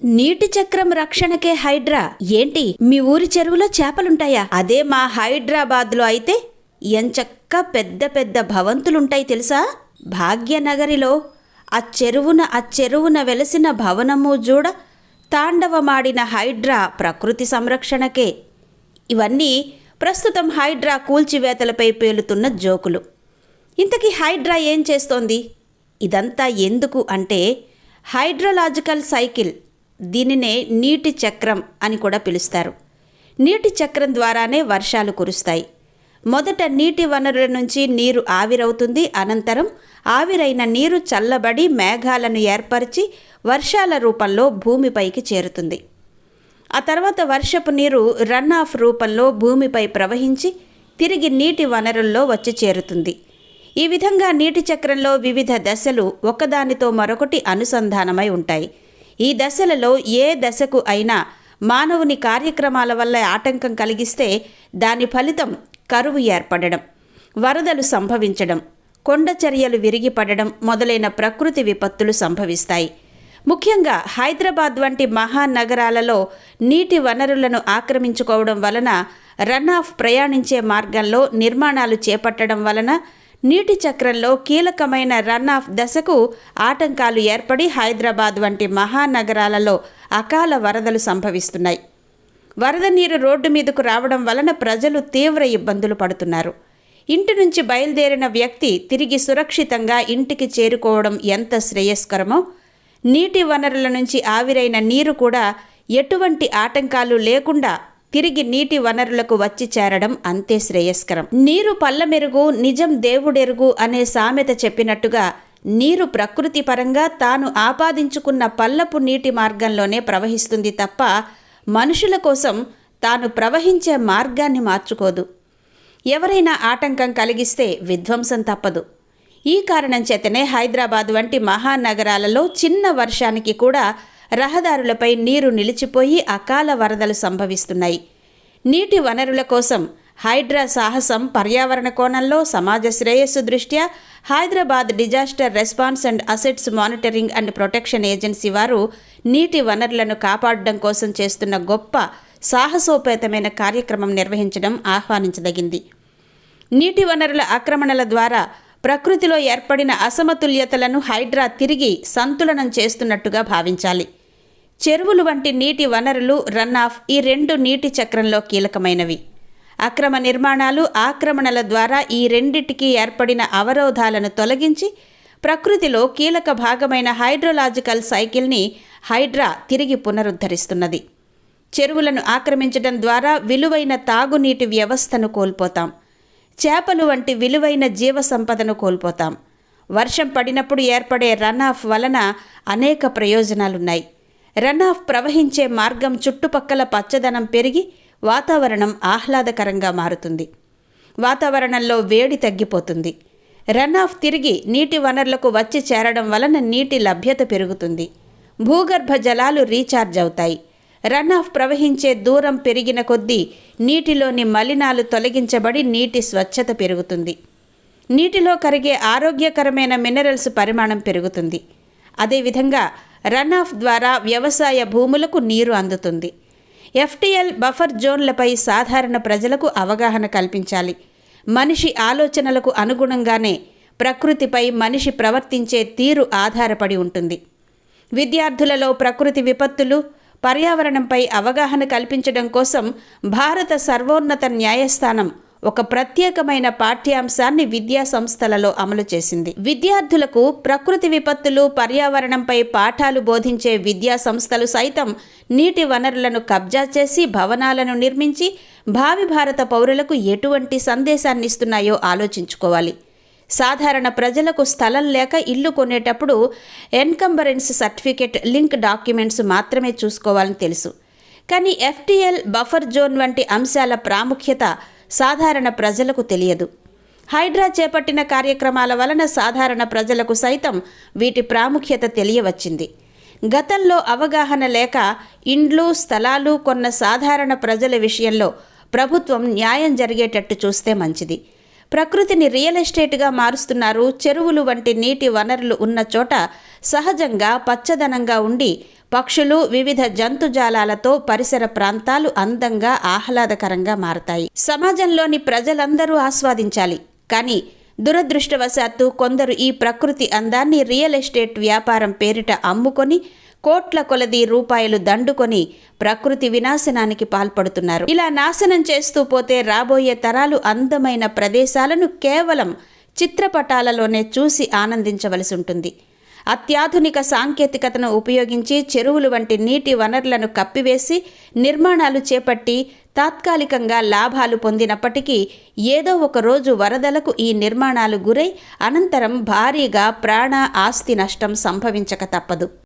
నీటి చక్రం రక్షణకే హైడ్రా ఏంటి? మీ ఊరి చెరువులో చేపలుంటాయా? అదే మా హైదరాబాద్లో అయితే ఎంచక్క పెద్ద పెద్ద భవంతులుంటాయి తెలుసా? భాగ్యనగరిలో ఆ చెరువున వెలసిన భవనము జూడ తాండవమాడిన హైడ్రా ప్రకృతి సంరక్షణకే. ఇవన్నీ ప్రస్తుతం హైడ్రా కూల్చివేతలపై పేలుతున్న జోకులు. ఇంతకీ హైడ్రా ఏం చేస్తోంది? ఇదంతా ఎందుకు అంటే హైడ్రలాజికల్ సైకిల్, దీనినే నీటి చక్రం అని కూడా పిలుస్తారు. నీటి చక్రం ద్వారానే వర్షాలు కురుస్తాయి. మొదట నీటి వనరుల నుంచి నీరు ఆవిరవుతుంది. అనంతరం ఆవిరైన నీరు చల్లబడి మేఘాలను ఏర్పరిచి వర్షాల రూపంలో భూమిపైకి చేరుతుంది. ఆ తర్వాత వర్షపు నీరు రన్ ఆఫ్ రూపంలో భూమిపై ప్రవహించి తిరిగి నీటి వనరుల్లో వచ్చి చేరుతుంది. ఈ విధంగా నీటి చక్రంలో వివిధ దశలు ఒకదానితో మరొకటి అనుసంధానమై ఉంటాయి. ఈ దశలలో ఏ దశకు అయినా మానవుని కార్యక్రమాల వల్ల ఆటంకం కలిగిస్తే దాని ఫలితం కరువు ఏర్పడడం, వరదలు సంభవించడం, కొండ చర్యలు విరిగిపడడం మొదలైన ప్రకృతి విపత్తులు సంభవిస్తాయి. ముఖ్యంగా హైదరాబాద్ వంటి మహానగరాలలో నీటి వనరులను ఆక్రమించుకోవడం వలన రన్ ఆఫ్ ప్రయాణించే మార్గంలో నిర్మాణాలు చేపట్టడం వలన నీటి చక్రంలో కీలకమైన రన్ ఆఫ్ దశకు ఆటంకాలు ఏర్పడి హైదరాబాద్ వంటి మహానగరాలలో అకాల వరదలు సంభవిస్తున్నాయి. వరద నీరు రోడ్డు మీదకు రావడం వలన ప్రజలు తీవ్ర ఇబ్బందులు పడుతున్నారు. ఇంటి నుంచి బయలుదేరిన వ్యక్తి తిరిగి సురక్షితంగా ఇంటికి చేరుకోవడం ఎంత శ్రేయస్కరమో, నీటి వనరుల నుంచి ఆవిరైన నీరు కూడా ఎటువంటి ఆటంకాలు లేకుండా తిరిగి నీటి వనరులకు వచ్చి చేరడం అంతే శ్రేయస్కరం. నీరు పల్లమెరుగు నిజం దేవుడెరుగు అనే సామెత చెప్పినట్టుగా నీరు ప్రకృతి పరంగా తాను ఆపాదించుకున్న పల్లపు నీటి మార్గంలోనే ప్రవహిస్తుంది తప్ప మనుషుల కోసం తాను ప్రవహించే మార్గాన్ని మార్చుకోదు. ఎవరైనా ఆటంకం కలిగిస్తే విధ్వంసం తప్పదు. ఈ కారణం చేతనే హైదరాబాద్ వంటి మహానగరాలలో చిన్న వర్షానికి కూడా రహదారులపై నీరు నిలిచిపోయి అకాల వరదలు సంభవిస్తున్నాయి. నీటి వనరుల కోసం హైడ్రా సాహసం పర్యావరణ కోణంలో సమాజ శ్రేయస్సు దృష్ట్యా Hyderabad disaster response and assets monitoring and protection agency వారు నీటి వనరులను కాపాడడం కోసం చేస్తున్న గొప్ప సాహసోపేతమైన కార్యక్రమం నిర్వహించడం ఆహ్వానించదగింది. నీటి వనరుల ఆక్రమణల ద్వారా ప్రకృతిలో ఏర్పడిన అసమతుల్యతలను హైడ్రా తిరిగి సంతులనం చేస్తున్నట్టుగా భావించాలి. చెరువులు వంటి నీటి వనరులు, రన్ ఆఫ్ ఈ రెండు నీటి చక్రంలో కీలకమైనవి. అక్రమ నిర్మాణాలు, ఆక్రమణల ద్వారా ఈ రెండిటికి ఏర్పడిన అవరోధాలను తొలగించి ప్రకృతిలో కీలక భాగమైన హైడ్రోలాజికల్ సైకిల్ని హైడ్రా తిరిగి పునరుద్ధరిస్తున్నది. చెరువులను ఆక్రమించడం ద్వారా విలువైన తాగునీటి వ్యవస్థను కోల్పోతాం. చేపలు వంటి విలువైన జీవ సంపదను కోల్పోతాం. వర్షం పడినప్పుడు ఏర్పడే రన్ ఆఫ్ వలన అనేక ప్రయోజనాలున్నాయి. రన్ ఆఫ్ ప్రవహించే మార్గం చుట్టుపక్కల పచ్చదనం పెరిగి వాతావరణం ఆహ్లాదకరంగా మారుతుంది. వాతావరణంలో వేడి తగ్గిపోతుంది. రన్ ఆఫ్ తిరిగి నీటి వనరులకు వచ్చి చేరడం వలన నీటి లభ్యత పెరుగుతుంది. భూగర్భ జలాలు రీఛార్జ్ అవుతాయి. రన్ ఆఫ్ ప్రవహించే దూరం పెరిగిన కొద్దీ నీటిలోని మలినాలు తొలగించబడి నీటి స్వచ్ఛత పెరుగుతుంది. నీటిలో కరిగే ఆరోగ్యకరమైన మినరల్స్ పరిమాణం పెరుగుతుంది. అదేవిధంగా రన్ ఆఫ్ ద్వారా వ్యవసాయ భూములకు నీరు అందుతుంది. ఎఫ్టీఎల్ బఫర్ జోన్లపై సాధారణ ప్రజలకు అవగాహన కల్పించాలి. మనిషి ఆలోచనలకు అనుగుణంగానే ప్రకృతిపై మనిషి ప్రవర్తించే తీరు ఆధారపడి ఉంటుంది. విద్యార్థులలో ప్రకృతి విపత్తులు, పర్యావరణంపై అవగాహన కల్పించడం కోసం భారత సర్వోన్నత న్యాయస్థానం ఒక ప్రత్యేకమైన పాఠ్యాంశాన్ని విద్యా సంస్థలలో అమలు చేసింది. విద్యార్థులకు ప్రకృతి విపత్తులు, పర్యావరణంపై పాఠాలు బోధించే విద్యా సంస్థలు సైతం నీటి వనరులను కబ్జా చేసి భవనాలను నిర్మించి భావి భారత పౌరులకు ఎటువంటి సందేశాన్ని ఇస్తున్నాయో ఆలోచించుకోవాలి. సాధారణ ప్రజలకు స్థలం లేక ఇల్లు కొనేటప్పుడు ఎన్కంబరెన్స్ సర్టిఫికెట్, లింక్ డాక్యుమెంట్స్ మాత్రమే చూసుకోవాలని తెలుసు. కానీ ఎఫ్టీఎల్ బఫర్ జోన్ వంటి అంశాల ప్రాముఖ్యత సాధారణ ప్రజలకు తెలియదు. హైడ్రా చేపట్టిన కార్యక్రమాల వలన సాధారణ ప్రజలకు సైతం వీటి ప్రాముఖ్యత తెలియవచ్చింది. గతంలో అవగాహన లేక ఇండ్లు, స్థలాలు కొన్న సాధారణ ప్రజల విషయంలో ప్రభుత్వం న్యాయం జరిగేటట్టు చూస్తే మంచిది. ప్రకృతిని రియల్ ఎస్టేట్గా మారుస్తున్నారు. చెరువులు వంటి నీటి వనరులు ఉన్న చోట సహజంగా పచ్చదనంగా ఉండి పక్షులు, వివిధ జంతుజాలాలతో పరిసర ప్రాంతాలు అందంగా, ఆహ్లాదకరంగా మారతాయి. సమాజంలోని ప్రజలందరూ ఆస్వాదించాలి. కానీ దురదృష్టవశాత్తు కొందరు ఈ ప్రకృతి అందాన్ని రియల్ ఎస్టేట్ వ్యాపారం పేరిట అమ్ముకొని కోట్ల కొలది రూపాయలు దండుకొని ప్రకృతి వినాశనానికి పాల్పడుతున్నారు. ఇలా నాశనం చేస్తూ పోతే రాబోయే తరాలు అందమైన ప్రదేశాలను కేవలం చిత్రపటాలలోనే చూసి ఆనందించవలసి ఉంటుంది. అత్యాధునిక సాంకేతికతను ఉపయోగించి చెరువులు వంటి నీటి వనరులను కప్పివేసి నిర్మాణాలు చేపట్టి తాత్కాలికంగా లాభాలు పొందినప్పటికీ ఏదో ఒక రోజు వరదలకు ఈ నిర్మాణాలు గురై అనంతరం భారీగా ప్రాణ, ఆస్తి నష్టం సంభవించక తప్పదు.